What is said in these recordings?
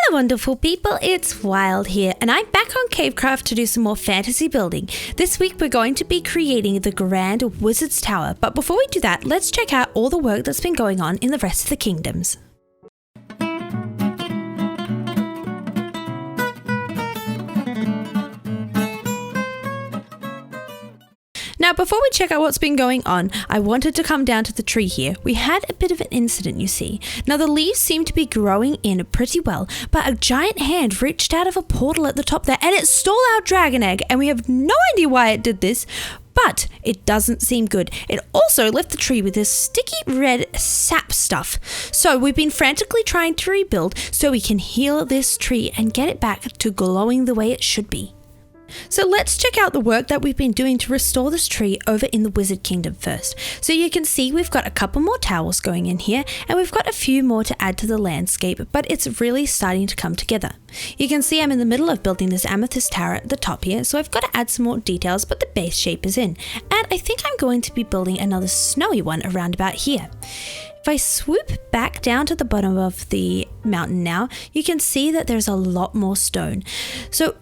Hello wonderful people, it's Wild here, and I'm back on Cavecraft to do some more fantasy building. This week we're going to be creating the Grand Wizard's Tower, but before we do that, let's check out all the work that's been going on in the rest of the kingdoms. Now, before we check out what's been going on, I wanted to come down to the tree here. We had a bit of an incident, you see. Now, the leaves seem to be growing in pretty well, but a giant hand reached out of a portal at the top there and it stole our dragon egg, and we have no idea why it did this, but it doesn't seem good. It also left the tree with this sticky red sap stuff. So we've been frantically trying to rebuild so we can heal this tree and get it back to glowing the way it should be. So let's check out the work that we've been doing to restore this tree over in the Wizard Kingdom first. So you can see we've got a couple more towers going in here, and we've got a few more to add to the landscape, but it's really starting to come together. You can see I'm in the middle of building this amethyst tower at the top here, so I've got to add some more details, but the base shape is in. And I think I'm going to be building another snowy one around about here. If I swoop back down to the bottom of the mountain now, you can see that there's a lot more stone. So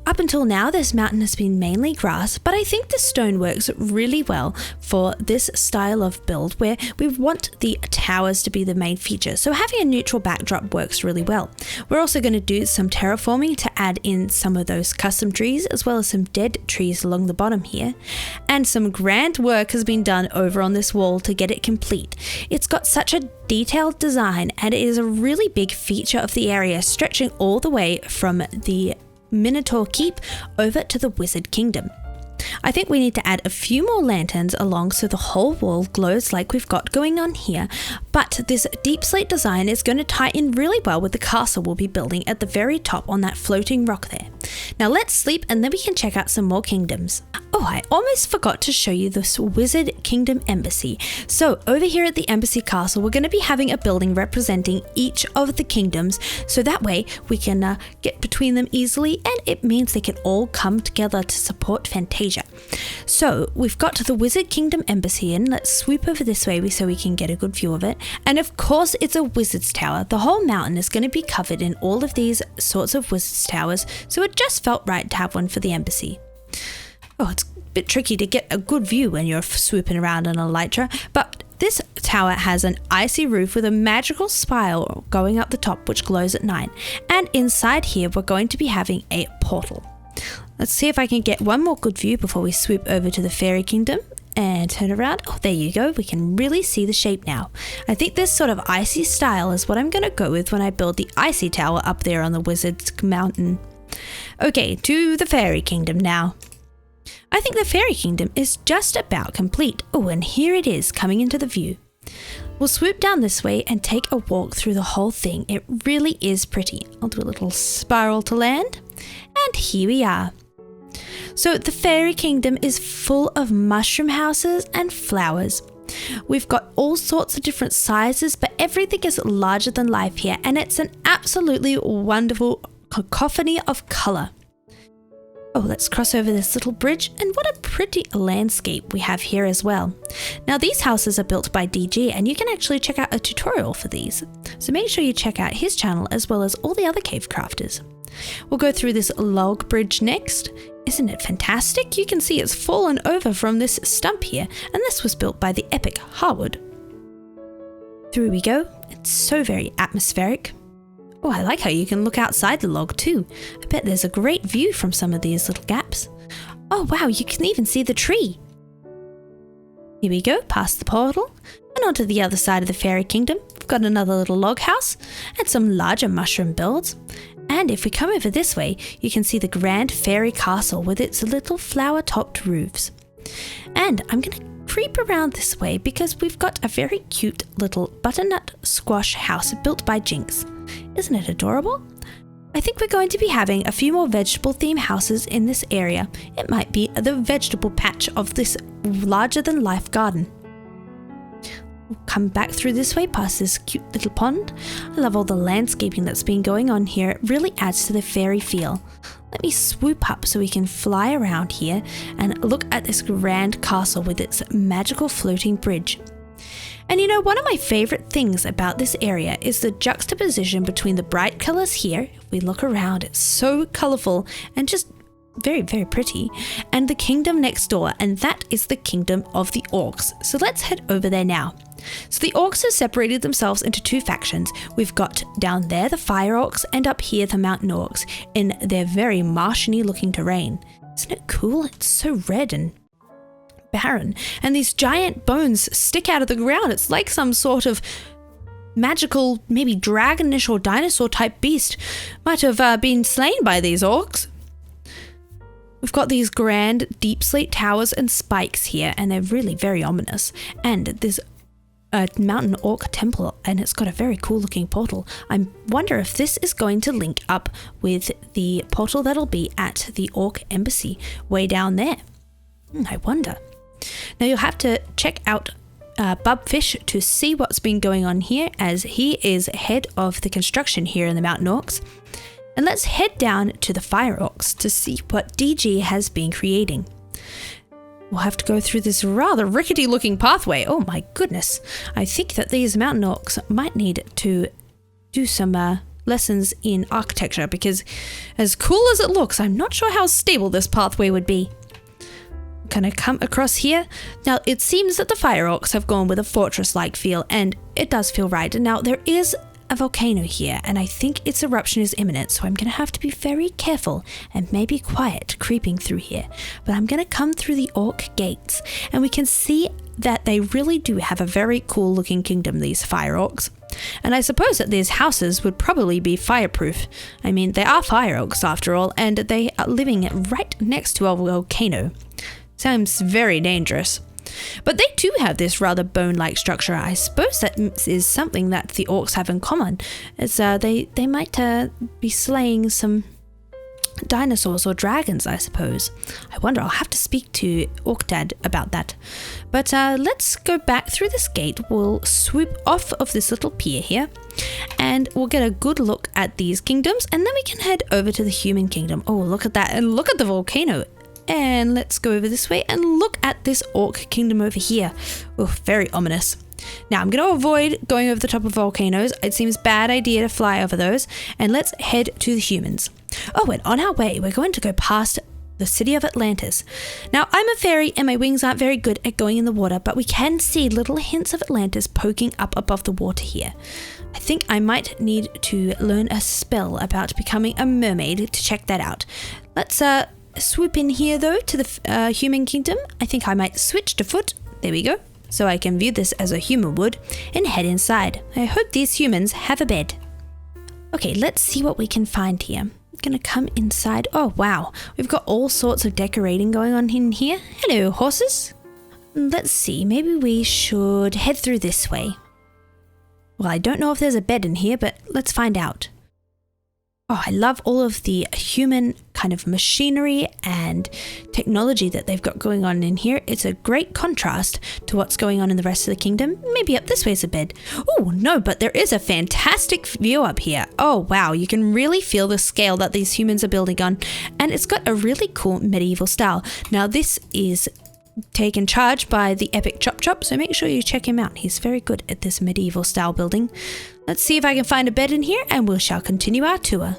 up until now, this mountain has been mainly grass, but I think the stone works really well for this style of build where we want the towers to be the main feature. So having a neutral backdrop works really well. We're also going to do some terraforming to add in some of those custom trees, as well as some dead trees along the bottom here. And some grand work has been done over on this wall to get it complete. It's got such a detailed design, and it is a really big feature of the area, stretching all the way from the Minotaur Keep over to the Wizard Kingdom. I think we need to add a few more lanterns along so the whole wall glows like we've got going on here, but this deep slate design is going to tie in really well with the castle we'll be building at the very top on that floating rock there. Now let's sleep and then we can check out some more kingdoms. Oh, I almost forgot to show you this Wizard Kingdom Embassy. So over here at the Embassy Castle, we're going to be having a building representing each of the kingdoms, so that way we can get between them easily, and it means they can all come together to support Fantasia. So we've got the Wizard Kingdom Embassy in. Let's swoop over this way so we can get a good view of it. And of course it's a Wizard's Tower. The whole mountain is going to be covered in all of these sorts of Wizard's Towers, so it just felt right to have one for the embassy. Oh, it's a bit tricky to get a good view when you're swooping around on Elytra, but this tower has an icy roof with a magical spiral going up the top which glows at night. And inside here we're going to be having a portal. Let's see if I can get one more good view before we swoop over to the Fairy Kingdom and turn around. Oh, there you go. We can really see the shape now. I think this sort of icy style is what I'm going to go with when I build the icy tower up there on the Wizard's Mountain. Okay, to the Fairy Kingdom now. I think the Fairy Kingdom is just about complete. Oh, and here it is coming into the view. We'll swoop down this way and take a walk through the whole thing. It really is pretty. I'll do a little spiral to land. And here we are. So the Fairy Kingdom is full of mushroom houses and flowers. We've got all sorts of different sizes, but everything is larger than life here, and it's an absolutely wonderful cacophony of colour. Oh, let's cross over this little bridge, and what a pretty landscape we have here as well. Now these houses are built by DG, and you can actually check out a tutorial for these. So make sure you check out his channel as well as all the other Cavecrafters. We'll go through this log bridge next. Isn't it fantastic? You can see it's fallen over from this stump here, and this was built by the epic Harwood. Through we go. It's so very atmospheric. Oh, I like how you can look outside the log too. I bet there's a great view from some of these little gaps. Oh wow, you can even see the tree. Here we go, past the portal, and onto the other side of the Fairy Kingdom. We've got another little log house and some larger mushroom builds. And if we come over this way, you can see the grand fairy castle with its little flower-topped roofs. And I'm going to creep around this way because we've got a very cute little butternut squash house built by Jinx. Isn't it adorable? I think we're going to be having a few more vegetable themed houses in this area. It might be the vegetable patch of this larger than life garden. We'll come back through this way past this cute little pond. I love all the landscaping that's been going on here. It really adds to the fairy feel. Let me swoop up so we can fly around here and look at this grand castle with its magical floating bridge. And you know, one of my favorite things about this area is the juxtaposition between the bright colors here. If we look around, it's so colorful and just very, very pretty, and the kingdom next door, and that is the kingdom of the orcs. So let's head over there now. So the orcs have separated themselves into two factions. We've got down there the fire orcs, and up here the mountain orcs in their very martiany looking terrain. Isn't it cool? It's so red and barren, and these giant bones stick out of the ground. It's like some sort of magical, maybe dragonish or dinosaur type beast might have been slain by these orcs. We've got these grand deep slate towers and spikes here, and they're really very ominous. And there's a mountain orc temple, and it's got a very cool looking portal. I wonder if this is going to link up with the portal that'll be at the orc embassy way down there. I wonder. Now you'll have to check out Bubfish to see what's been going on here, as he is head of the construction here in the mountain orcs. And let's head down to the fire orcs to see what DG has been creating. We'll have to go through this rather rickety looking pathway. Oh my goodness. I think that these mountain orcs might need to do some lessons in architecture, because as cool as it looks, I'm not sure how stable this pathway would be. Gonna come across here. Now it seems that the fire orcs have gone with a fortress-like feel, and it does feel right. Now there is a volcano here, and I think its eruption is imminent, so I'm gonna have to be very careful and maybe quiet creeping through here. But I'm gonna come through the orc gates, and we can see that they really do have a very cool looking kingdom, these fire orcs. And I suppose that these houses would probably be fireproof. I mean, they are fire orcs after all, and they are living right next to a volcano. Sounds very dangerous. But they do have this rather bone-like structure. I suppose that is something that the orcs have in common, as they might be slaying some dinosaurs or dragons, I suppose. I wonder, I'll have to speak to Orcdad about that. But let's go back through this gate. We'll swoop off of this little pier here, and we'll get a good look at these kingdoms, and then we can head over to the human kingdom. Oh, look at that, and look at the volcano. And let's go over this way and look at this orc kingdom over here. Oh, very ominous. Now I'm going to avoid going over the top of volcanoes. It seems a bad idea to fly over those. And let's head to the humans. Oh, and on our way, we're going to go past the city of Atlantis. Now I'm a fairy and my wings aren't very good at going in the water, but we can see little hints of Atlantis poking up above the water here. I think I might need to learn a spell about becoming a mermaid to check that out. Let's swoop in here though to the human kingdom. I think I might switch to foot. There we go. So I can view this as a human would and head inside. I hope these humans have a bed. Okay, let's see what we can find here. I'm gonna come inside. Oh wow, we've got all sorts of decorating going on in here. Hello horses. Let's see, maybe we should head through this way. Well, I don't know if there's a bed in here, but let's find out. Oh, I love all of the human kind of machinery and technology that they've got going on in here. It's a great contrast to what's going on in the rest of the kingdom. Maybe up this way's a bed. Oh, no, but there is a fantastic view up here. Oh, wow. You can really feel the scale that these humans are building on. And it's got a really cool medieval style. Now, this is taken charge by the Epic Chop Chop, so make sure you check him out. He's very good at this medieval style building. Let's see if I can find a bed in here, and we shall continue our tour.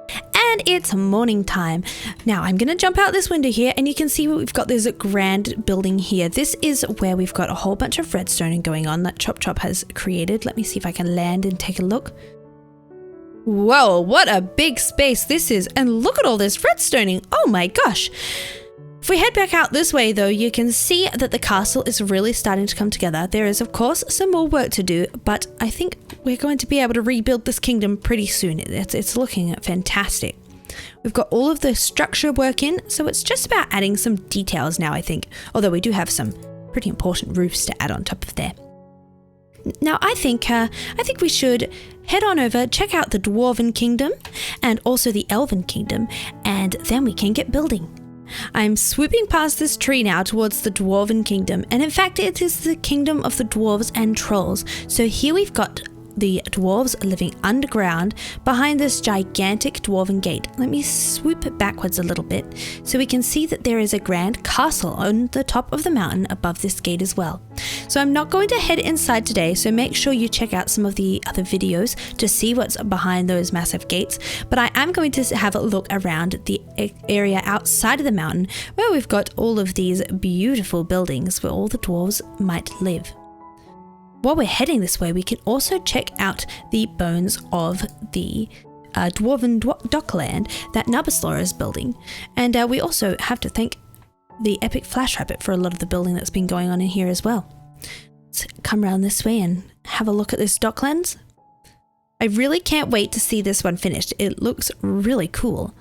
And it's morning time. Now I'm going to jump out this window here, and you can see we've got this grand building here. This is where we've got a whole bunch of redstone going on that Chop Chop has created. Let me see if I can land and take a look. Whoa, what a big space this is. And look at all this redstoning. Oh my gosh. If we head back out this way though, you can see that the castle is really starting to come together. There is of course some more work to do, but I think we're going to be able to rebuild this kingdom pretty soon. It's looking fantastic. We've got all of the structure work in, so it's just about adding some details now, I think. Although we do have some pretty important roofs to add on top of there. Now I think we should head on over, check out the Dwarven Kingdom and also the Elven Kingdom, and then we can get building. I'm swooping past this tree now towards the Dwarven Kingdom, and in fact it is the kingdom of the dwarves and trolls. So here we've got the dwarves living underground behind this gigantic dwarven gate. Let me swoop backwards a little bit so we can see that there is a grand castle on the top of the mountain above this gate as well. So I'm not going to head inside today, so make sure you check out some of the other videos to see what's behind those massive gates, but I am going to have a look around the area outside of the mountain where we've got all of these beautiful buildings where all the dwarves might live. While we're heading this way, we can also check out the bones of the dwarven dockland that Nubislaw is building, and we also have to thank the epic flash rabbit for a lot of the building that's been going on in here as well. Let's come around this way and have a look at this docklands. I really can't wait to see this one finished. It looks really cool.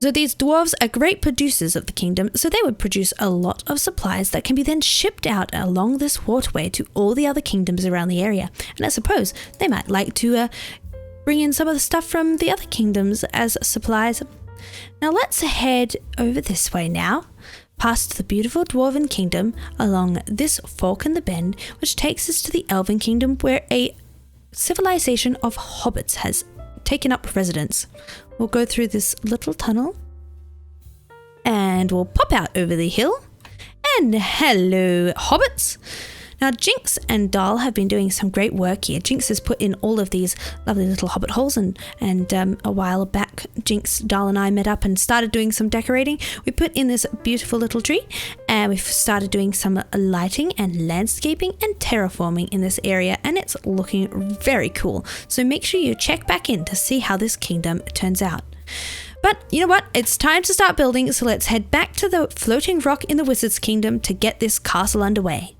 So these dwarves are great producers of the kingdom, so they would produce a lot of supplies that can be then shipped out along this waterway to all the other kingdoms around the area. And I suppose they might like to bring in some of the stuff from the other kingdoms as supplies. Now let's head over this way now, past the beautiful dwarven kingdom along this fork in the bend, which takes us to the elven kingdom where a civilization of hobbits has taken up residence. We'll go through this little tunnel and we'll pop out over the hill. And hello, hobbits! Now, Jinx and Dahl have been doing some great work here. Jinx has put in all of these lovely little hobbit holes, and a while back, Jinx, Dahl and I met up and started doing some decorating. We put in this beautiful little tree, and we've started doing some lighting and landscaping and terraforming in this area, and it's looking very cool. So make sure you check back in to see how this kingdom turns out. But you know what? It's time to start building, so let's head back to the floating rock in the Wizard's Kingdom to get this castle underway.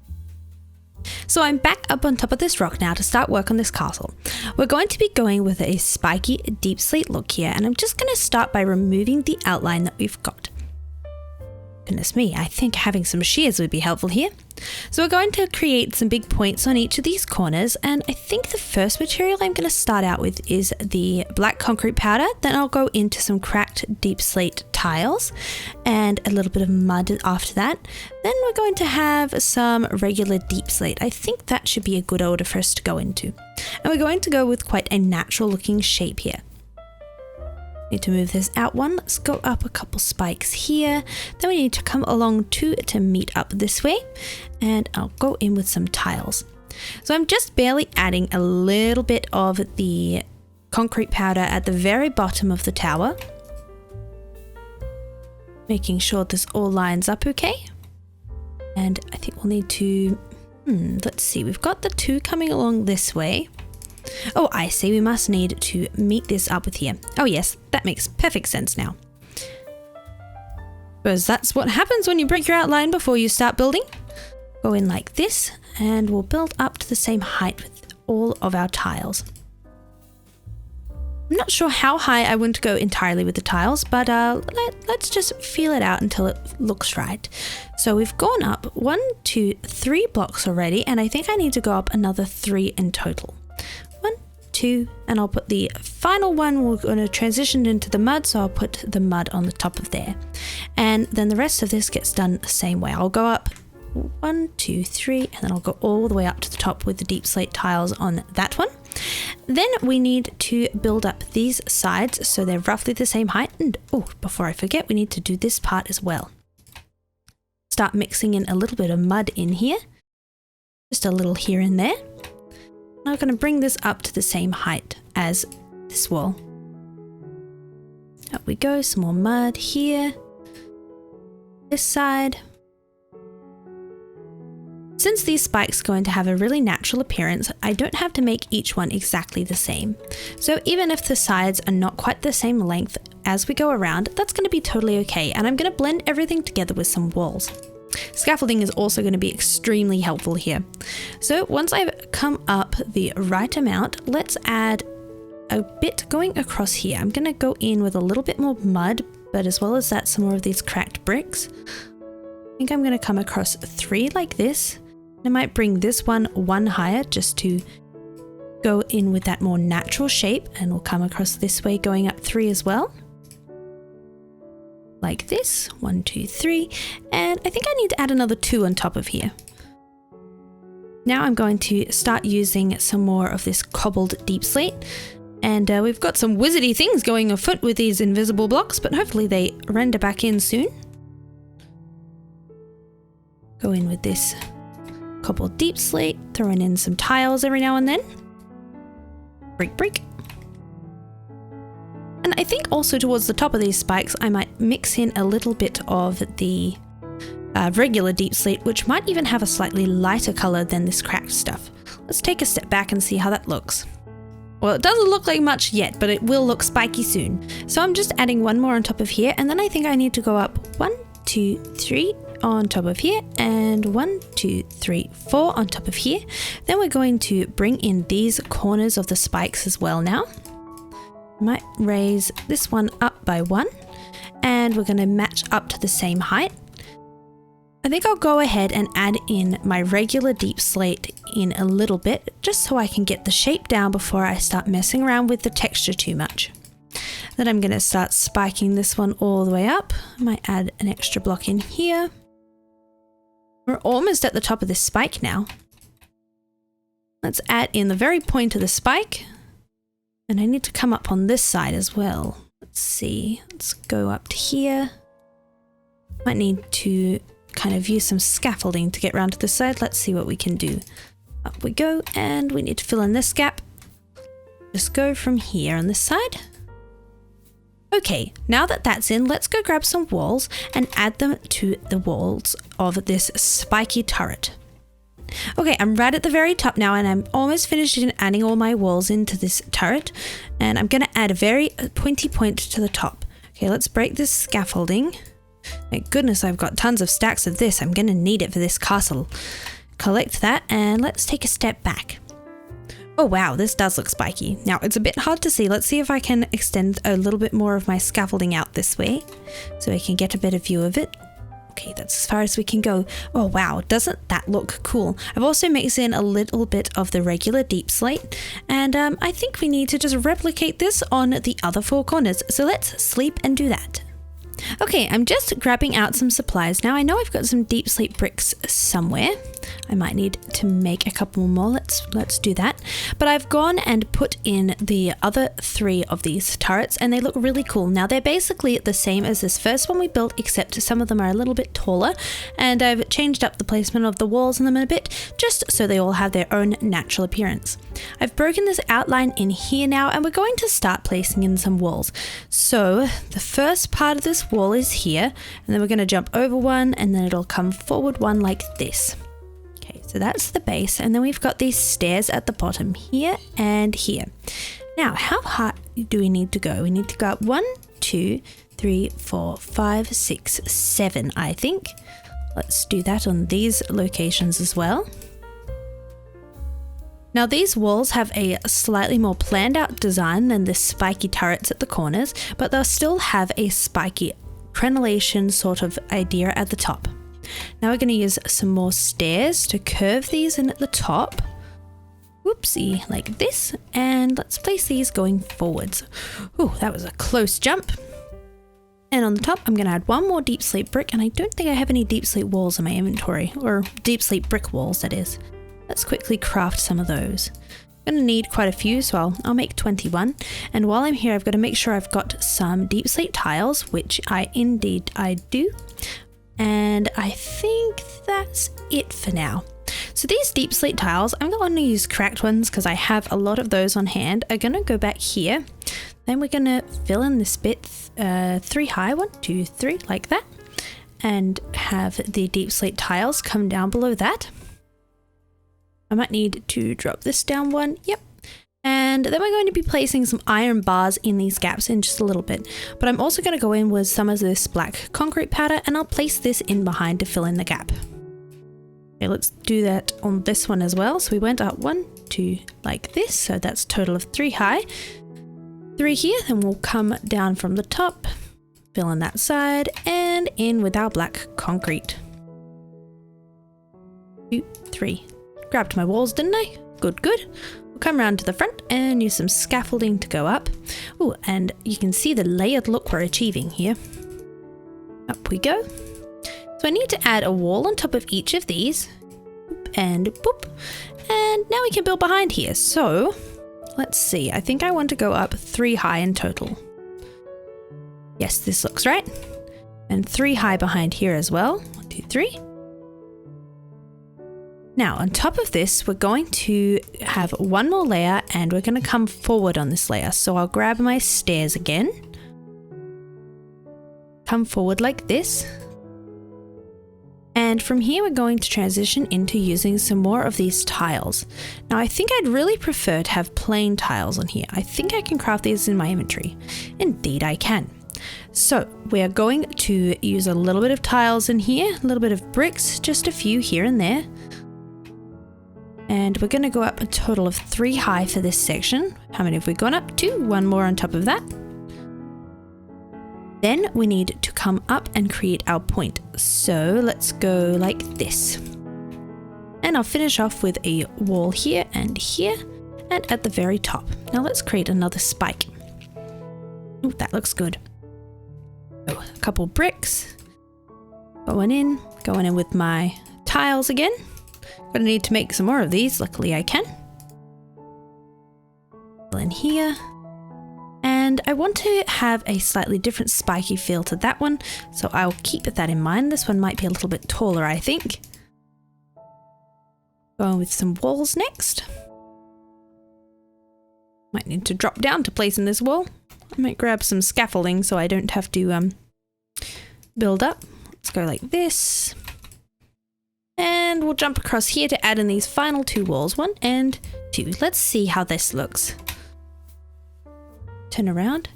So I'm back up on top of this rock now to start work on this castle. We're going to be going with a spiky deep slate look here, and I'm just going to start by removing the outline that we've got. Goodness me, I think having some shears would be helpful here. So we're going to create some big points on each of these corners, and I think the first material I'm going to start out with is the black concrete powder. Then I'll go into some cracked deep slate tiles and a little bit of mud after that. Then we're going to have some regular deep slate. I think that should be a good order for us to go into. And we're going to go with quite a natural looking shape here. Need to move this out one. Let's go up a couple spikes here. Then we need to come along two to meet up this way, and I'll go in with some tiles. So I'm just barely adding a little bit of the concrete powder at the very bottom of the tower, making sure this all lines up okay. And I think we'll need to let's see, we've got the two coming along this way. Oh, I see, we must need to meet this up with here. Oh yes, that makes perfect sense now. Because that's what happens when you break your outline before you start building. Go in like this, and we'll build up to the same height with all of our tiles. I'm not sure how high I want to go entirely with the tiles, but let's just feel it out until it looks right. So we've gone up 1, 2, 3 blocks already, and I think I need to go up another 3 in total. 1, 2, and I'll put the final one, we're going to transition into the mud, so I'll put the mud on the top of there. And then the rest of this gets done the same way. I'll go up 1, 2, 3, and then I'll go all the way up to the top with the deep slate tiles on that one. Then we need to build up these sides so they're roughly the same height. And oh, before I forget, we need to do this part as well. Start mixing in a little bit of mud in here, just a little here and there. Now I'm going to bring this up to the same height as this wall. Up we go, some more mud here, this side. Since these spikes are going to have a really natural appearance, I don't have to make each one exactly the same. So even if the sides are not quite the same length as we go around, that's going to be totally okay, and I'm going to blend everything together with some walls. Scaffolding is also going to be extremely helpful here. So once I've come up the right amount, let's add a bit going across here. I'm going to go in with a little bit more mud, but as well as that, some more of these cracked bricks. I think I'm going to come across 3 like this. I might bring this one higher just to go in with that more natural shape, and we'll come across this way going up 3 as well. Like this, 1, 2, 3, and I think I need to add another 2 on top of here. Now I'm going to start using some more of this cobbled deep slate. And we've got some wizardy things going afoot with these invisible blocks, but hopefully they render back in soon. Go in with this cobbled deep slate, throwing in some tiles every now and then. Break. And I think also towards the top of these spikes, I might mix in a little bit of the regular deep slate, which might even have a slightly lighter color than this cracked stuff. Let's take a step back and see how that looks. Well, it doesn't look like much yet, but it will look spiky soon. So I'm just adding one more on top of here, and then I think I need to go up 1, 2, 3 on top of here, and 1, 2, 3, 4 on top of here. Then we're going to bring in these corners of the spikes as well now. I might raise this one up by 1, and we're going to match up to the same height. I think I'll go ahead and add in my regular deep slate in a little bit, just so I can get the shape down before I start messing around with the texture too much. Then I'm going to start spiking this one all the way up. I might add an extra block in here. We're almost at the top of this spike now. Let's add in the very point of the spike. And I need to come up on this side as well. Let's see, let's go up to here. Might need to kind of use some scaffolding to get around to this side. Let's see what we can do. Up we go, and we need to fill in this gap. Just go from here on this side. Okay, now that that's in, let's go grab some walls and add them to the walls of this spiky turret. Okay, I'm right at the very top now, and I'm almost finished in adding all my walls into this turret, and I'm going to add a very pointy point to the top. Okay, let's break this scaffolding. Thank goodness I've got tons of stacks of this. I'm going to need it for this castle. Collect that, and let's take a step back. Oh wow, this does look spiky. Now it's a bit hard to see. Let's see if I can extend a little bit more of my scaffolding out this way so I can get a better view of it. Okay, that's as far as we can go. Oh wow, doesn't that look cool? I've also mixed in a little bit of the regular deep slate, and I think we need to just replicate this on the other 4 corners. So let's sleep and do that. Okay, I'm just grabbing out some supplies. Now I know I've got some deep slate bricks somewhere. I might need to make a couple more. Let's do that. But I've gone and put in the other 3 of these turrets, and they look really cool. Now they're basically the same as this first one we built, except some of them are a little bit taller, and I've changed up the placement of the walls in them a bit, just so they all have their own natural appearance. I've broken this outline in here now, and we're going to start placing in some walls. So the first part of this wall is here, and then we're going to jump over one, and then it'll come forward one like this. Okay, so that's the base, and then we've got these stairs at the bottom here and here. Now, how high do we need to go? We need to go up 1, 2, 3, 4, 5, 6, 7, I think. Let's do that on these locations as well. Now these walls have a slightly more planned out design than the spiky turrets at the corners, but they'll still have a spiky crenellation sort of idea at the top. Now we're going to use some more stairs to curve these in at the top. Whoopsie, like this, and let's place these going forwards. Ooh, that was a close jump. And on the top, I'm going to add one more deep slate brick, and I don't think I have any deep slate walls in my inventory, or deep slate brick walls, that is. Let's quickly craft some of those. I'm going to need quite a few, so I'll make 21. And while I'm here, I've got to make sure I've got some deep slate tiles, which I do. And I think that's it for now. So these deep slate tiles, I'm going to use cracked ones because I have a lot of those on hand. I'm going to go back here. Then we're going to fill in this bit 3 high, 1, 2, 3, like that. And have the deep slate tiles come down below that. I might need to drop this down 1. Yep. And then we're going to be placing some iron bars in these gaps in just a little bit. But I'm also going to go in with some of this black concrete powder, and I'll place this in behind to fill in the gap. Okay, let's do that on this one as well. So we went up 1, 2, like this. So that's a total of 3 high. 3 here, then we'll come down from the top, fill in that side, and in with our black concrete. 2, 3. Grabbed my walls, didn't I? Good, good. We'll come around to the front and use some scaffolding to go up. Oh, and you can see the layered look we're achieving here. Up we go. So I need to add a wall on top of each of these. and boop. And now we can build behind here. So let's see. I think I want to go up 3 high in total. Yes, this looks right. And 3 high behind here as well. 1, 2, 3. Now, on top of this, we're going to have one more layer and we're going to come forward on this layer. So I'll grab my stairs again. Come forward like this. And from here, we're going to transition into using some more of these tiles. Now, I think I'd really prefer to have plain tiles on here. I think I can craft these in my inventory. Indeed, I can. So we're going to use a little bit of tiles in here, a little bit of bricks, just a few here and there. And we're going to go up a total of 3 high for this section. How many have we gone up to? 1 more on top of that. Then we need to come up and create our point. So let's go like this. And I'll finish off with a wall here and at the very top. Now let's create another spike. Oh, that looks good. So a couple bricks. Going in with my tiles again. Gonna need to make some more of these. Luckily I can. In here. And I want to have a slightly different spiky feel to that one, so I'll keep that in mind. This one might be a little bit taller, I think. Going with some walls next. Might need to drop down to place in this wall. I might grab some scaffolding so I don't have to build up. Let's go like this. And we'll jump across here to add in these final 2 walls, 1 and 2. Let's see how this looks. Turn around.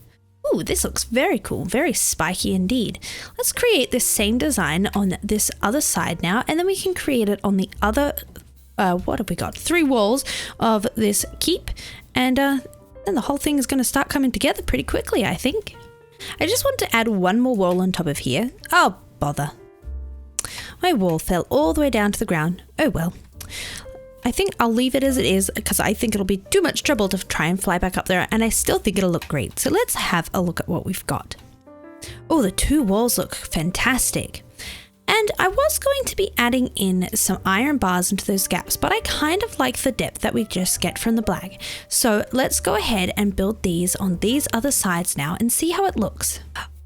Ooh, this looks very cool, very spiky indeed. Let's create this same design on this other side now, and then we can create it on the other, what have we got? 3 walls of this keep, and then the whole thing is going to start coming together pretty quickly, I think. I just want to add 1 more wall on top of here. Oh, bother. My wall fell all the way down to the ground. Oh well. I think I'll leave it as it is because I think it'll be too much trouble to try and fly back up there, and I still think it'll look great. So let's have a look at what we've got. Oh, the 2 walls look fantastic. And I was going to be adding in some iron bars into those gaps, but I kind of like the depth that we just get from the black. So let's go ahead and build these on these other sides now and see how it looks.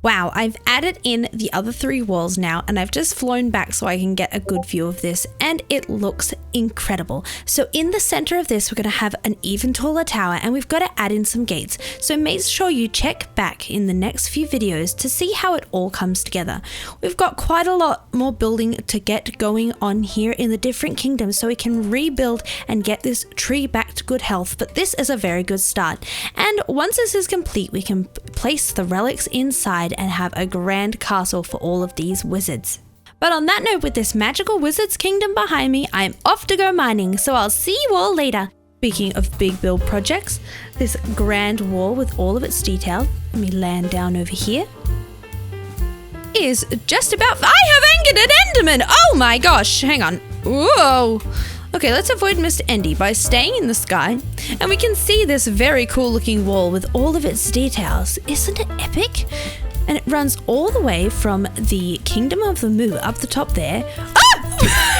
Wow, I've added in the other 3 walls now, and I've just flown back so I can get a good view of this, and it looks incredible. So in the center of this, we're going to have an even taller tower, and we've got to add in some gates. So make sure you check back in the next few videos to see how it all comes together. We've got quite a lot more building to get going on here in the different kingdoms, so we can rebuild and get this tree back to good health, but this is a very good start. And once this is complete, we can place the relics inside and have a grand castle for all of these wizards. But on that note, with this magical wizard's kingdom behind me, I'm off to go mining, so I'll see you all later. Speaking of big build projects, this grand wall with all of its detail, let me land down over here, is just about... I have angered an Enderman! Oh my gosh, hang on. Whoa! Okay, let's avoid Mr. Endy by staying in the sky, and we can see this very cool looking wall with all of its details. Isn't it epic? And it runs all the way from the Kingdom of the Moo up the top there. Ah!